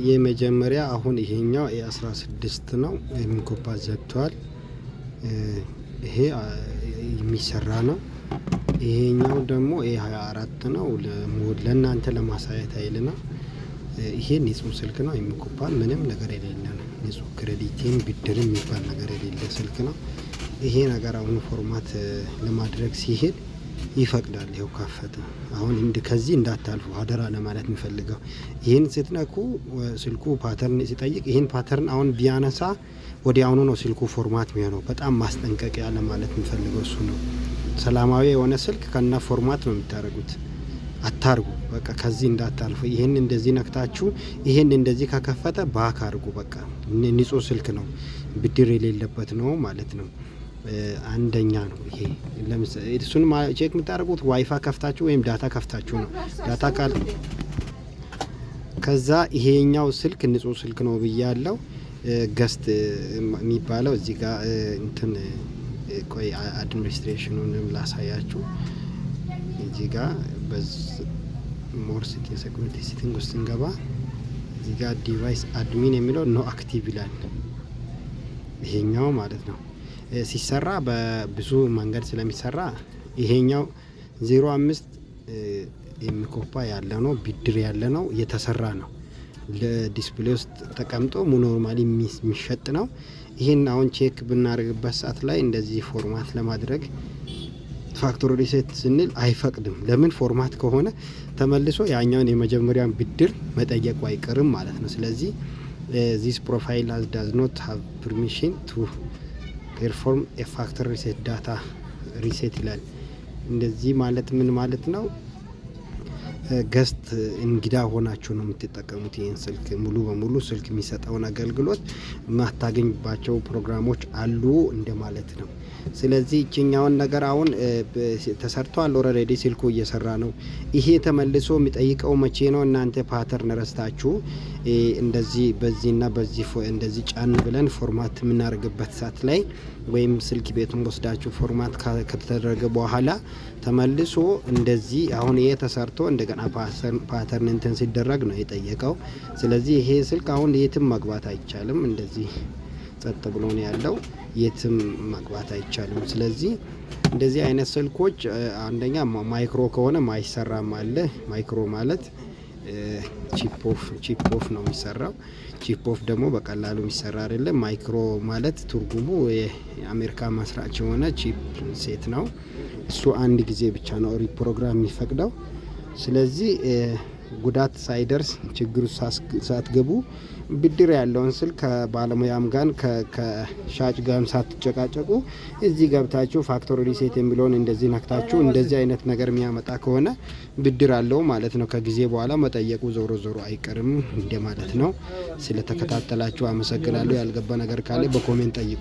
የመጀመሪያ አሁን ይሄኛው A16 ነው የሚኮፓ ዘግቷል። ይሄ የሚሰራ ነው። ይሄኛው ደግሞ A24 ነው። ለእናንተ ለማሳየት አይልና ይሄ ንጹህ ስልክ ነው። የሚኮፓል ምንም ነገር የሌለ ነው። ንጹህ ክሬዲቲም ብድርም የሚባል ነገር የሌለ ስልክ ነው። ይሄ ነገር አሁን ፎርማት ለማድረግ ሲሄድ ይፈቅዳል። ይኸው ካፈተ አሁን ከዚህ እንዳታልፉ አደራ ለማለት የሚፈልገው ይህን ስትነኩ ስልኩ ፓተርን ሲጠይቅ ይህን ፓተርን አሁን ቢያነሳ ወዲያውኑ ነው ስልኩ ፎርማት የሚሆነው። በጣም ማስጠንቀቂያ ለማለት የሚፈልገው እሱ ነው። ሰላማዊ የሆነ ስልክ ከና ፎርማት ነው የምታደርጉት። አታርጉ። በቃ ከዚህ እንዳታልፉ። ይህን እንደዚህ ነክታችሁ ይህን እንደዚህ ከከፈተ ባክ አድርጉ። በቃ ንጹህ ስልክ ነው፣ ብድር የሌለበት ነው ማለት ነው። አንደኛ ነው ይሄ። ለምሳሌ እሱን ቼክ የምታደርጉት ዋይፋይ ከፍታችሁ ወይም ዳታ ከፍታችሁ ነው። ዳታ ካል ከዛ ይሄኛው ስልክ ንጹህ ስልክ ነው ብያለው። ገስት የሚባለው እዚህ ጋር እንትን ቆይ አድሚኒስትሬሽኑንም ላሳያችሁ። እዚህ ጋር ሞር ሴኩሪቲ ሴቲንግ ውስጥ እንገባ። እዚህ ጋር ዲቫይስ አድሚን የሚለው ኖ አክቲቭ ይላል። ይሄኛው ማለት ነው ሲሰራ በብዙ መንገድ ስለሚሰራ ይሄኛው 05 የሚኮፓ ያለ ነው፣ ብድር ያለ ነው፣ የተሰራ ነው። ለዲስፕሌይ ውስጥ ተቀምጦ ኖርማሊ የሚሸጥ ነው። ይሄን አሁን ቼክ ብናደርግበት ሰዓት ላይ እንደዚህ ፎርማት ለማድረግ ፋክቶሪ ሪሴት ስንል አይፈቅድም። ለምን? ፎርማት ከሆነ ተመልሶ ያኛውን የመጀመሪያውን ብድር መጠየቁ አይቀርም ማለት ነው። ስለዚህ ዚስ ፕሮፋይል ዳዝ ኖት ሃቭ ፐርሚሽን ቱ ፐርፎርም ኤ ፋክተሪ ሪሴት ዳታ ሪሴት ይላል። እንደዚህ ማለት ምን ማለት ነው? ገስት እንግዳ ሆናችሁ ነው የምትጠቀሙት ይህን ስልክ። ሙሉ በሙሉ ስልክ የሚሰጠውን አገልግሎት ማታገኝባቸው ፕሮግራሞች አሉ እንደማለት ነው። ስለዚህ እችኛውን ነገር አሁን ተሰርቷል። ኦልሬዲ ስልኩ እየሰራ ነው። ይሄ ተመልሶ የሚጠይቀው መቼ ነው? እናንተ ፓተርን ረስታችሁ እንደዚህ በዚህና በዚህ እንደዚህ ጫን ብለን ፎርማት የምናደርግበት ሰዓት ላይ ወይም ስልክ ቤቱን ወስዳችሁ ፎርማት ከተደረገ በኋላ ተመልሶ እንደዚህ አሁን ይሄ ተሰርቶ እንደገና ፓተርን እንትን ሲደረግ ነው የጠየቀው። ስለዚህ ይሄ ስልክ አሁን የትም መግባት አይቻልም። እንደዚህ ጸጥ ብሎ ነው ያለው። የትም መግባት አይቻልም። ስለዚህ እንደዚህ አይነት ስልኮች አንደኛ ማይክሮ ከሆነ ማይሰራም አለ። ማይክሮ ማለት ቺፕ ኦፍ ነው የሚሰራው። ቺፕ ኦፍ ደግሞ በቀላሉ የሚሰራ አይደለም። ማይክሮ ማለት ትርጉሙ የአሜሪካ መስራች የሆነ ቺፕ ሴት ነው። እሱ አንድ ጊዜ ብቻ ነው ሪፕሮግራም የሚፈቅደው። ስለዚህ ጉዳት ሳይደርስ ችግሩ ሳትገቡ ብድር ያለውን ስልክ ከባለሙያም ጋር ከሻጭ ጋርም ሳትጨቃጨቁ እዚህ ገብታችሁ ፋክቶሪ ሪሴት የሚለውን እንደዚህ ነክታችሁ እንደዚህ አይነት ነገር የሚያመጣ ከሆነ ብድር አለው ማለት ነው። ከጊዜ በኋላ መጠየቁ ዞሮ አይቀርም እንደማለት ነው። ስለተከታተላችሁ አመሰግናለሁ። ያልገባ ነገር ካለ በኮሜንት ጠይቁ።